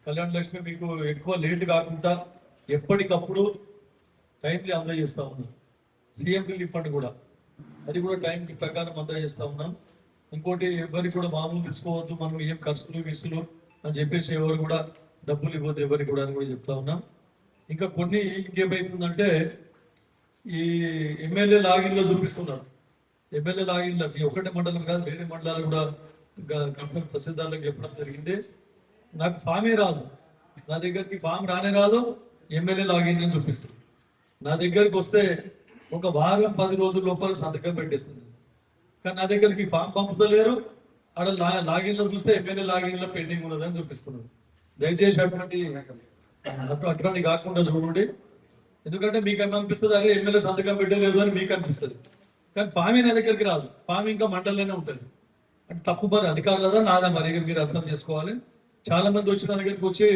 కళ్యాణ లక్ష్మి మీకు ఎక్కువ లేట్ కాకుండా ఎప్పటికప్పుడు టైంకి అందజేస్తా ఉన్నాం. సీఎం రిలీఫ్ ఫండ్ కూడా అది కూడా టైంకి ప్రకారం అందజేస్తా ఉన్నాం. ఇంకోటి ఎవరికి కూడా మామూలు తీసుకోవద్దు, మనం ఏం ఖర్చులు విసులు అని చెప్పేసి ఎవరు కూడా డబ్బులు ఇవ్వద్దు ఎవరికి కూడా అని కూడా చెప్తా ఉన్నాం. ఇంకా కొన్ని ఇంకేమైతుందంటే ఈ ఎమ్మెల్యే లాగిన్లో చూపిస్తున్నారు. ఎమ్మెల్యే లాగిన్లో ఒకటే మండలం కాదు, వేరే మండలాలు కూడా తహసీల్దార్లకు చెప్పడం జరిగింది. నాకు ఫామే రాదు, నా దగ్గరికి ఫామ్ రానే రాదు, ఎమ్మెల్యే లాగిన్ అని చూపిస్తుంది. నా దగ్గరికి వస్తే ఒక వారం 10 రోజుల లోపల సంతకం పెట్టేస్తుంది. కానీ నా దగ్గరికి ఫామ్ పంపుతలేరు, ఆడ లాగిన్లో చూస్తే ఎమ్మెల్యే లాగిన్లో పెండింగ్ ఉన్నదని చూపిస్తున్నారు. దయచేసి అటువంటి కాకుండా చూడండి. ఎందుకంటే మీకు ఏమనిపిస్తుంది, అరే ఎమ్మెల్యే సంతకం పెట్టలేదు అని మీకు అనిపిస్తుంది. కానీ ఫామ్ నా దగ్గరికి రాదు, ఫామ్ ఇంకా మండలంలోనే ఉంటుంది. అంటే తప్పు మరి అధికారులదా నాదా మరి మీరు అర్థం చేసుకోవాలి. చాలా మంది వచ్చిన దగ్గరికి వచ్చి,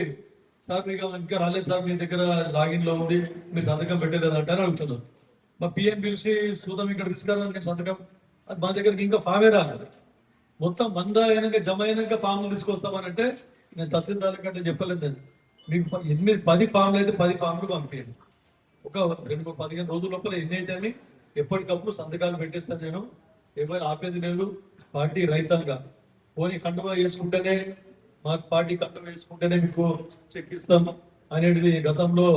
సార్ మీకు ఇంకా రాలేదు సార్, మీ దగ్గర లాగిన్లో ఉంది, మీరు సంతకం పెట్టలేదు అంటారు అడుగుతున్నారు. మా పిఎం పిలిచి చూద్దాం ఇక్కడ తీసుకురావాలి నేను సంతకం, అది మా దగ్గరికి ఇంకా ఫామే రాలేదు. మొత్తం 100 అయినాక జమ అయినాక ఫామ్లు తీసుకొస్తామని అంటే నేను తహసీల్దార్ కంటే చెప్పలేదు. మీకు 8-10 ఫామ్లు అయితే 10 ఫామ్లు పంపించండి. ఒక 2-15 రోజుల లోపల ఎన్ని అయితే అని ఎప్పటికప్పుడు సంతకాలు పెట్టేస్తాను నేను. ఎవరు ఆపేది లేదు. పార్టీ రైతాంగా పోనీ కండువా వేసుకుంటేనే, మా పార్టీ కండువా వేసుకుంటేనే మీకు చెక్ ఇస్తాం అనేది గతంలో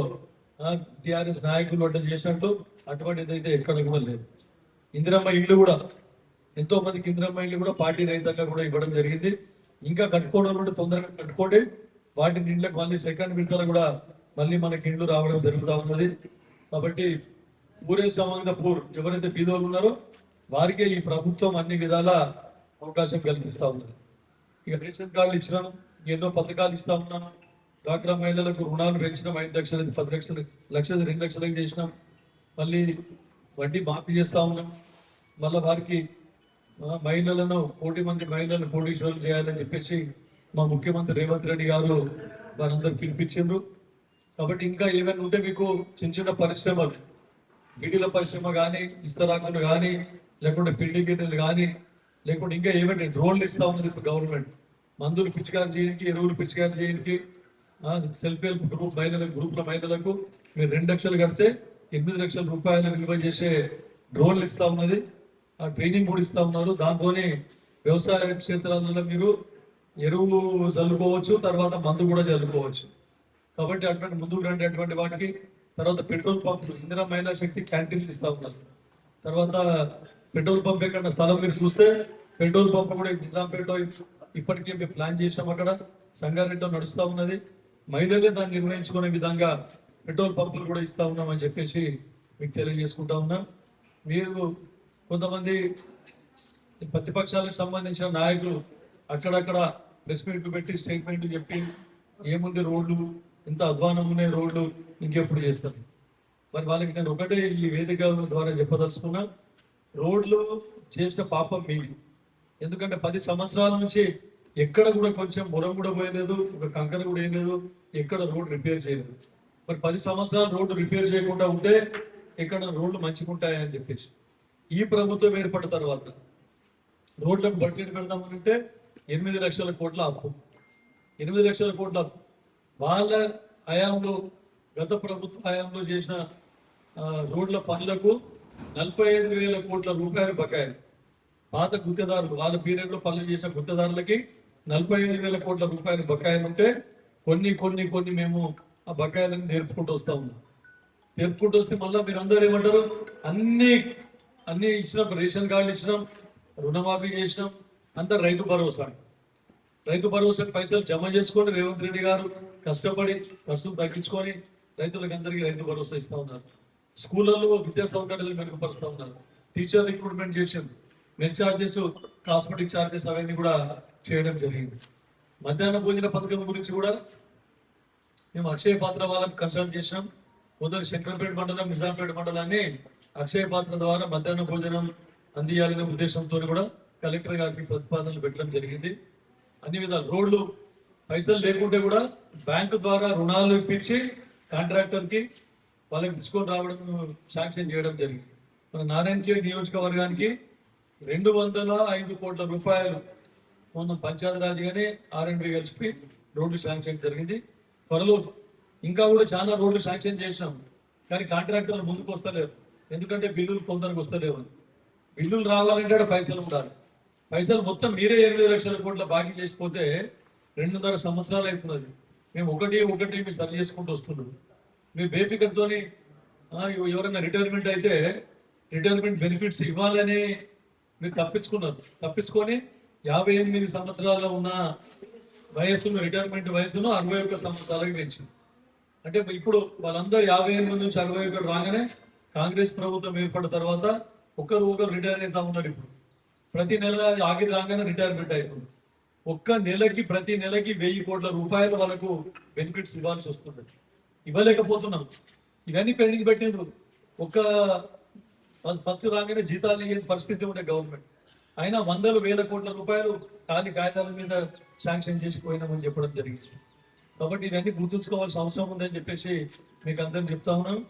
టిఆర్ఎస్ నాయకులు అంటే చేసినట్టు అటువంటిది అయితే ఎక్కడ ఇవ్వలేదు. ఇందిరమ్మ ఇల్లు కూడా ఎంతో మందికి ఇందిరమ్మ ఇల్లు కూడా పార్టీ రైతాంగా కూడా ఇవ్వడం జరిగింది. ఇంకా కట్టుకోవడం కూడా తొందరగా కట్టుకోండి. వాటి ఇండ్లకు మళ్ళీ సెకండ్ విడతలు కూడా మళ్ళీ మనకి ఇండ్లు రావడం జరుగుతూ ఉన్నది. కాబట్టి ఊరే సమానంగా ఎవరైతే బీదోళ్ళు ఉన్నారో వారికే ఈ ప్రభుత్వం అన్ని విధాల అవకాశం కల్పిస్తూ ఉన్నది. ఇక రేషన్ కార్డులు ఇచ్చినాను, ఎన్నో పథకాలు ఇస్తా ఉన్నాను. డ్వాక్రా మహిళలకు రుణాలు పెంచినాం, 5 లక్షలు 10 లక్షలు 2 లక్షలకు చేసినాం. మళ్ళీ వడ్డీ మాఫీ చేస్తా ఉన్నాం. మళ్ళీ వారికి మహిళలను 1 మంది మహిళలను కోటీశ్వరులు చేయాలని చెప్పేసి మా ముఖ్యమంత్రి రేవంత్ రెడ్డి గారు వారందరూ పిలిపించారు. కాబట్టి ఇంకా ఏమైనా ఉంటే మీకు చిన్న చిన్న పరిశ్రమలు, గిడిల పరిశ్రమ కానీ, ఇస్తరాకులు కానీ, లేకుంటే పిండి గిన్నెలు కానీ, లేకుంటే ఇంకా ఏమైనా డ్రోన్లు ఇస్తా ఉన్నది ఇప్పుడు గవర్నమెంట్. మందులు పిచికారి చేయడానికి, ఎరువులు పిచికారి చేయడానికి, సెల్ఫ్ హెల్ప్ గ్రూప్ గ్రూప్ల మహిళలకు మీరు 2 లక్షలు కడితే 8 లక్షల రూపాయలు విలువ చేసే డ్రోన్లు ఇస్తా ఉన్నది. ఆ ట్రైనింగ్ కూడా ఇస్తా ఉన్నారు. దాంతోనే వ్యవసాయ క్షేత్రాలలో మీరు ఎరువు చల్లుకోవచ్చు, తర్వాత మందు కూడా చల్లుకోవచ్చు. కాబట్టి అటువంటి ముందుకు రండి అటువంటి వాటికి. తర్వాత పెట్రోల్ పంపులు, ఇందిరా మహిళా శక్తి క్యాంటీన్లు ఇస్తా ఉన్నారు. తర్వాత పెట్రోల్ పంప్ ఎక్కడ స్థలం మీరు చూస్తే పెట్రోల్ పంప్ కూడా నిజాంపేటలో ఇప్పటికే మేము ప్లాన్ చేసినాం. అక్కడ సంగారెడ్డిలో నడుస్తూ ఉన్నది. మహిళలే దాన్ని నిర్ణయించుకునే విధంగా పెట్రోల్ పంపులు కూడా ఇస్తా ఉన్నామని చెప్పేసి మీకు తెలియజేసుకుంటా ఉన్నాం. మీరు కొంతమంది ప్రతిపక్షాలకు సంబంధించిన నాయకులు అక్కడక్కడ ప్రెస్ మీట్లు పెట్టి స్టేట్మెంట్లు చెప్పి ఏముంది రోడ్లు ఇంత అధ్వానం ఉన్నాయి, రోడ్లు ఇంకెప్పుడు చేస్తారు. మరి వాళ్ళకి నేను ఒకటే ఈ వేదిక ద్వారా చెప్పదలుచుకున్నా, రోడ్లు చేసిన పాపం మీది. ఎందుకంటే 10 సంవత్సరాల నుంచి ఎక్కడ కూడా కొంచెం మురం కూడా పోయలేదు, ఒక కంకర కూడా ఏం లేదు, ఎక్కడ రోడ్ రిపేర్ చేయలేదు. మరి 10 సంవత్సరాలు రోడ్డు రిపేర్ చేయకుండా ఉంటే ఎక్కడ రోడ్లు మంచిగుంటాయని చెప్పేసి ఈ ప్రభుత్వం ఏర్పడిన తర్వాత రోడ్లకు బడ్జెట్ పెడదామనంటే 8 లక్షల కోట్ల అప్పు. 8 లక్షల కోట్ల అప్పు వాళ్ళ హయాంలో, గత ప్రభుత్వ హయాంలో చేసిన రోడ్ల పనులకు 45,000 కోట్ల రూపాయలు బకాయిలు. పాత గుత్తేదారులు వాళ్ళ పీరియడ్లో పనులు చేసిన గుత్తేదారులకి 45,000 కోట్ల రూపాయలు బకాయిలు ఉంటే కొన్ని మేము ఆ బకాయిలను నేర్పుకుంటూ వస్తా ఉన్నాం. నేర్పుకుంటూ వస్తే మళ్ళీ మీరు అందరూ ఏమంటారు, అన్ని ఇచ్చినాం, రేషన్ కార్డులు ఇచ్చినాం, రుణమాఫీ చేసినాం, అంతా రైతు భరోసా పైసలు జమ చేసుకొని రేవంత్ రెడ్డి గారు కష్టపడి ఖర్చులు తగ్గించుకొని రైతులకు అందరికీ రైతు భరోసా ఇస్తా ఉన్నారు. స్కూళ్ళల్లో విద్యా సౌకర్యాలు మెరుగుపరుస్తూ ఉన్నారు. టీచర్ రిక్రూట్మెంట్ చేసాం, మెన్ ఛార్జెస్, కాస్మెటిక్ ఛార్జెస్ అవన్నీ కూడా చేయడం జరిగింది. మధ్యాహ్న భోజన పథకం గురించి కూడా మేము అక్షయ పాత్ర వాళ్ళకి కన్సల్ట్ చేసినాం. మొదటి శంకరపేట మండలం, నిజాంపేట మండలాన్ని అక్షయ పాత్ర ద్వారా మధ్యాహ్న భోజనం అందియాలనే ఉద్దేశంతో కూడా కలెక్టర్ గారికి ప్రతిపాదనలు పెట్టడం జరిగింది. అన్ని విధాలు రోడ్లు పైసలు లేకుంటే కూడా బ్యాంకు ద్వారా రుణాలు ఇప్పించి కాంట్రాక్టర్కి వాళ్ళకి తీసుకొని రావడం, శాంక్షన్ చేయడం జరిగింది. మన నారాయణఖేడ్ నియోజకవర్గానికి 205 కోట్ల రూపాయలు మొన్న పంచాయతీరాజ్ కానీ R&B కలిపి రోడ్లు శాంక్షన్ జరిగింది. త్వరలో ఇంకా కూడా చాలా రోడ్లు శాంక్షన్ చేసినాం, కానీ కాంట్రాక్టర్లు ముందుకు వస్తలేరు. ఎందుకంటే బిల్లులు తొందరగా వస్తలేవు. బిల్లులు రావాలంటే ఆడ పైసలు ఉండాలి. పైసలు మొత్తం మీరే 8 లక్షల కోట్ల బాకీ చేసిపోతే 2.5 సంవత్సరాలు అవుతున్నది. మేము ఒకటి మీరు సరి చేసుకుంటూ వస్తున్నాం. మీ బేఫికర్తో ఎవరైనా రిటైర్మెంట్ అయితే రిటైర్మెంట్ బెనిఫిట్స్ ఇవ్వాలని మీరు తప్పించుకొని 58 సంవత్సరాల్లో ఉన్న వయస్సును, రిటైర్మెంట్ వయస్సును 61 సంవత్సరాలకు పెంచింది. అంటే ఇప్పుడు వాళ్ళందరూ 58 నుంచి 61 రాగానే కాంగ్రెస్ ప్రభుత్వం ఏర్పడిన తర్వాత ఒకరు రిటైర్ అవుతా ఉన్నారు. ఇప్పుడు ప్రతి నెల ఆఖరి రాగానే రిటైర్మెంట్ అవుతుంది. ప్రతి నెలకి 1000 కోట్ల రూపాయలు వాళ్ళకు బెనిఫిట్స్ ఇవ్వాల్సి వస్తుంది. ఇవ్వలేకపోతున్నాం. ఇవన్నీ పెండింగ్ పెట్టిండ్రు. ఫస్ట్ రాగానే జీతాలు ఇయ్యని పరిస్థితి ఉండే గవర్నమెంట్. అయినా 100,000 కోట్ల రూపాయలు కాగితాల మీద శాంక్షన్ చేసిపోయినామని చెప్పడం జరిగింది. కాబట్టి ఇవన్నీ గుర్తుంచుకోవాల్సిన అవసరం ఉందని చెప్పేసి మీకు అందరికి చెప్తా ఉన్నాను.